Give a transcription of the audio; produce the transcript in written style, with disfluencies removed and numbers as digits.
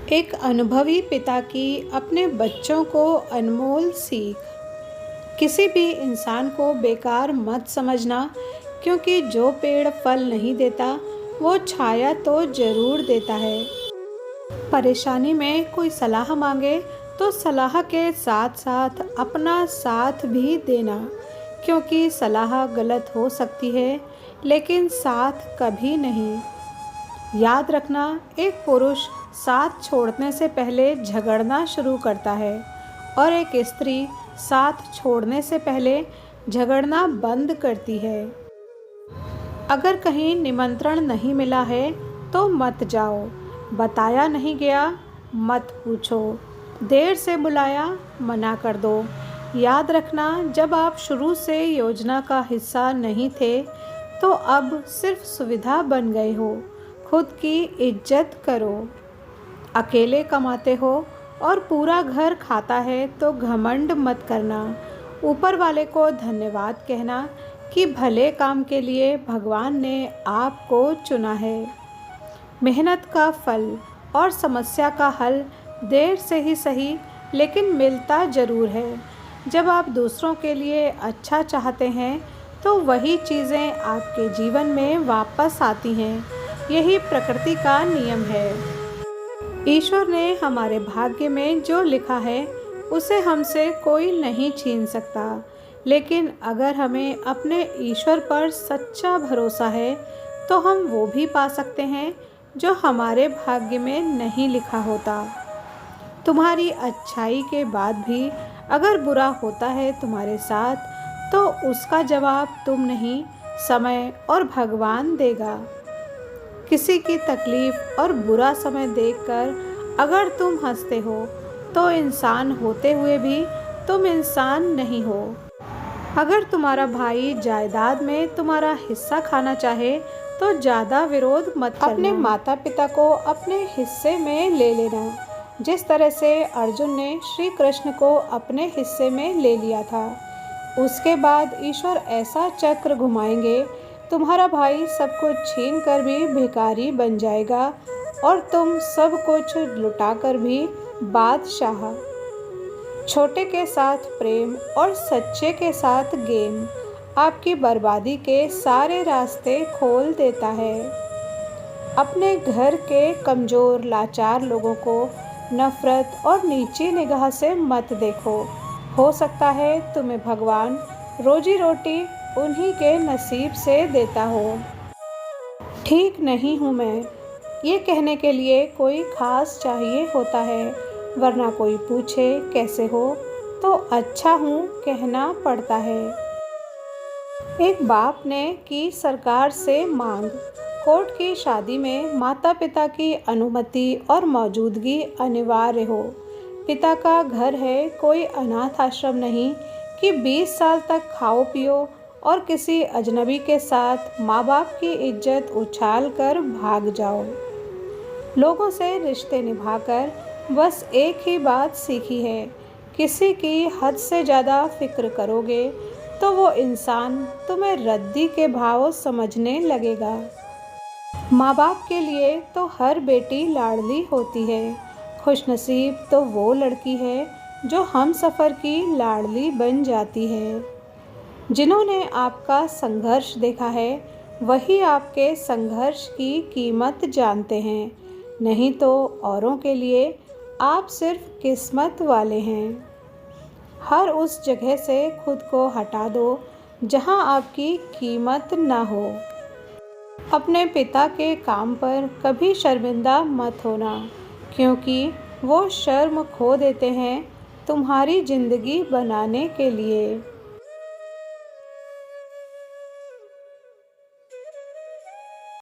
एक अनुभवी पिता की अपने बच्चों को अनमोल सीख। किसी भी इंसान को बेकार मत समझना, क्योंकि जो पेड़ फल नहीं देता वो छाया तो जरूर देता है। परेशानी में कोई सलाह मांगे तो सलाह के साथ साथ अपना साथ भी देना, क्योंकि सलाह गलत हो सकती है लेकिन साथ कभी नहीं। याद रखना, एक पुरुष साथ छोड़ने से पहले झगड़ना शुरू करता है और एक स्त्री साथ छोड़ने से पहले झगड़ना बंद करती है। अगर कहीं निमंत्रण नहीं मिला है तो मत जाओ, बताया नहीं गया मत पूछो, देर से बुलाया मना कर दो। याद रखना, जब आप शुरू से योजना का हिस्सा नहीं थे तो अब सिर्फ सुविधा बन गए हो। खुद की इज्जत करो। अकेले कमाते हो और पूरा घर खाता है तो घमंड मत करना। ऊपर वाले को धन्यवाद कहना कि भले काम के लिए भगवान ने आपको चुना है। मेहनत का फल और समस्या का हल देर से ही सही लेकिन मिलता ज़रूर है। जब आप दूसरों के लिए अच्छा चाहते हैं तो वही चीज़ें आपके जीवन में वापस आती हैं। यही प्रकृति का नियम है। ईश्वर ने हमारे भाग्य में जो लिखा है उसे हमसे कोई नहीं छीन सकता, लेकिन अगर हमें अपने ईश्वर पर सच्चा भरोसा है तो हम वो भी पा सकते हैं जो हमारे भाग्य में नहीं लिखा होता। तुम्हारी अच्छाई के बाद भी अगर बुरा होता है तुम्हारे साथ, तो उसका जवाब तुम नहीं, समय और भगवान देगा। किसी की तकलीफ और बुरा समय देखकर अगर तुम हंसते हो तो इंसान होते हुए भी तुम इंसान नहीं हो। अगर तुम्हारा भाई जायदाद में तुम्हारा हिस्सा खाना चाहे तो ज़्यादा विरोध मत करना। अपने माता पिता को अपने हिस्से में ले लेना, जिस तरह से अर्जुन ने श्री कृष्ण को अपने हिस्से में ले लिया था। उसके बाद ईश्वर ऐसा चक्र घुमाएंगे, तुम्हारा भाई सब कुछ छीन कर भी भिखारी बन जाएगा और तुम सब कुछ लुटाकर भी बादशाह। छोटे के साथ प्रेम और सच्चे के साथ गेम आपकी बर्बादी के सारे रास्ते खोल देता है। अपने घर के कमज़ोर लाचार लोगों को नफ़रत और नीची निगाह से मत देखो। हो सकता है तुम्हें भगवान रोजी रोटी उन्हीं के नसीब से देता हो। ठीक नहीं हूँ मैं, ये कहने के लिए कोई ख़ास चाहिए होता है, वरना कोई पूछे कैसे हो तो अच्छा हूँ कहना पड़ता है। एक बाप ने की सरकार से मांग। कोर्ट की शादी में माता पिता की अनुमति और मौजूदगी अनिवार्य हो। पिता का घर है, कोई अनाथ आश्रम नहीं कि 20 साल तक खाओ पियो और किसी अजनबी के साथ माँ बाप की इज्जत उछाल कर भाग जाओ। लोगों से रिश्ते निभाकर बस एक ही बात सीखी है, किसी की हद से ज़्यादा फिक्र करोगे तो वो इंसान तुम्हें रद्दी के भाव समझने लगेगा। माँ बाप के लिए तो हर बेटी लाडली होती है। खुशनसीब तो वो लड़की है जो हम सफ़र की लाडली बन जाती है। जिन्होंने आपका संघर्ष देखा है वही आपके संघर्ष की कीमत जानते हैं, नहीं तो औरों के लिए आप सिर्फ किस्मत वाले हैं। हर उस जगह से खुद को हटा दो जहां आपकी कीमत ना हो। अपने पिता के काम पर कभी शर्मिंदा मत होना, क्योंकि वो शर्म खो देते हैं तुम्हारी ज़िंदगी बनाने के लिए।